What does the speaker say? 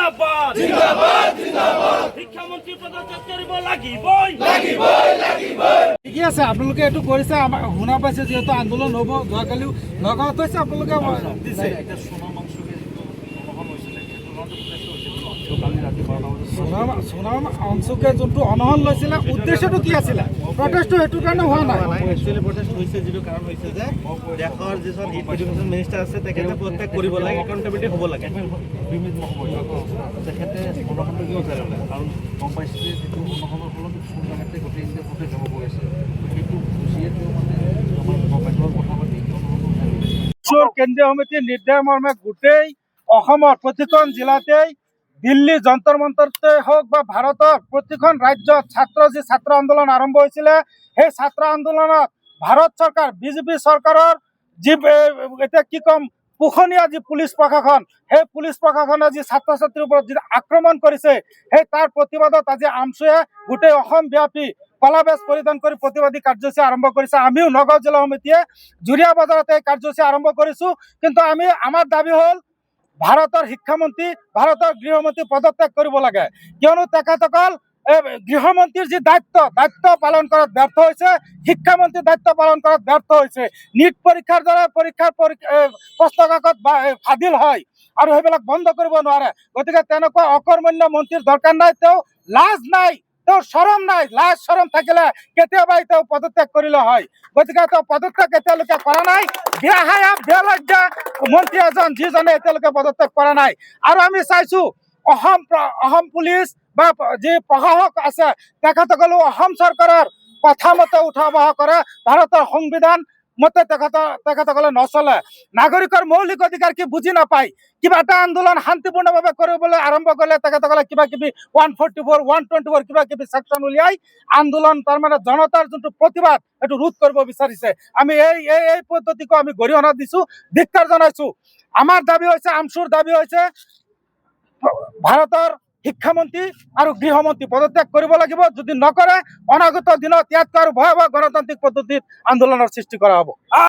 জিন্দাবাদ জিন্দাবাদ জিন্দাবাদ শিক্ষামন্ত্ৰী পদত্যাগ কৰিব লাগিবই লাগিবই লাগিবই ঠিকে আছে আপোনালোকে এইটো কৰিছে আমাৰ শুনা পাইছে যেহেতু আন্দোলন হ'ব যোৱাকালিও নগাঁৱত হৈছে আপোনালোকে দিছে সোণাম অংশুকে যোনটো অনশন লৈছিলে উদ্দেশ্যটো কি আছিলে প্ৰটেষ্টটো সেইটো কাৰণে হোৱা নাই একচুৱেলি প্ৰটেষ্ট হৈছে যিটো কাৰণ হৈছে যে দেশৰ যিজন এডুকেশ্যন মিনিষ্টাৰ আছে তেখেতে পদত্যাগ কৰিব লাগে একাউণ্টেবিলিটি হ'ব লাগে তেখেতে অনশনটো কিয় জানে কাৰণ গম পাইছে যে যিটো অনশনৰ ফলত সোনকালে গোটেই ইণ্ডিয়া প্ৰটেষ্ট হ'ব গৈ আছে সেইটো বুজিয়ে তেওঁ মানে আমাৰ গভৰ্ণমেণ্টৰ কথা পাতি কেন্দ্ৰীয় সমিতিৰ নিৰ্দেশ মৰ্মে গোটেই অসমৰ প্ৰতিখন জিলাতেই দিল্লী যন্তৰ মন্তৰতে হওক বা ভাৰতৰ প্ৰতিখন ৰাজ্যত ছাত্ৰ আন্দোলন আৰম্ভ হৈছিলে সেই ছাত্ৰ আন্দোলনত ভাৰত চৰকাৰ বিজেপি চৰকাৰৰ যি এতিয়া কি ক'ম পোখনীয়া যি পুলিচ প্ৰশাসন সেই পুলিচ প্ৰশাসনে যি ছাত্ৰ ছাত্ৰীৰ ওপৰত যি আক্ৰমণ কৰিছে সেই তাৰ প্ৰতিবাদত আজি আমচুৱে গোটেই অসমব্যাপী কলা বেজ পৰিধান কৰি প্ৰতিবাদী কাৰ্যসূচী আৰম্ভ কৰিছে আমিও নগাঁও জিলা সমিতিয়ে জুৰিয়া বজাৰতে এই কাৰ্যসূচী আৰম্ভ কৰিছো কিন্তু আমাৰ দাবী হ'ল ভাৰতৰ শিক্ষামন্ত্ৰী ভাৰতৰ গৃহমন্ত্ৰী পদত্যাগ কৰিব লাগে কিয়নো তেখেতসকল গৃহমন্ত্ৰীৰ যি দায়িত্ব পালন কৰাত ব্যৰ্থ হৈছে শিক্ষামন্ত্ৰীৰ দায়িত্ব পালন কৰাত ব্যৰ্থ হৈছে নীট পৰীক্ষাৰ দ্বাৰা পৰীক্ষাৰ প্ৰশ্ন কাকত ফাদিল হয় আৰু সেইবিলাক বন্ধ কৰিব নোৱাৰে গতিকে তেনেকুৱা অকৰ্মণ্য মন্ত্ৰীৰ দৰকাৰ নাই তেওঁ লাজ নাই তেওঁৰ শৰম নাই লাজ শৰম থাকিলে কেতিয়াবাই তেওঁ পদত্যাগ কৰিলে হয় গতিকে তেওঁ পদত্যাগ এতিয়ালৈকে কৰা নাই বেয়া লজ্জা মন্ত্ৰী এজন যিজনে এতিয়ালৈকে পদত্যাগ কৰা নাই আৰু আমি চাইছো অসম পুলিচ বা যি প্ৰশাসক আছে তেখেতসকলেও অসম চৰকাৰৰ কথা মতে উঠা বহা কৰে ভাৰতৰ সংবিধান মতে তেখেতসকলে নচলে নাগৰিকৰ মৌলিক অধিকাৰ কি বুজি নাপায় কিবা এটা আন্দোলন শান্তিপূৰ্ণভাৱে কৰিবলৈ আৰম্ভ কৰিলে তেখেতসকলে কিবা কিবি 144 124 কিবা কিবি ছেকশ্যন উলিয়াই আন্দোলন তাৰমানে জনতাৰ যোনটো প্ৰতিবাদ এইটো ৰোধ কৰিব বিচাৰিছে আমি এই পদ্ধতিকো আমি গৰিহণা দিছো ধিক্কাৰ জনাইছো আমাৰ দাবী হৈছে আমচুৰ দাবী হৈছে ভাৰতৰ শিক্ষামন্ত্ৰী আৰু গৃহমন্ত্ৰী পদত্যাগ কৰিব লাগিব যদি নকৰে অনাগত দিনত ইয়াতকৈ আৰু ভয়াৱহ গণতান্ত্ৰিক পদ্ধতিত আন্দোলনৰ সৃষ্টি কৰা হ'ব।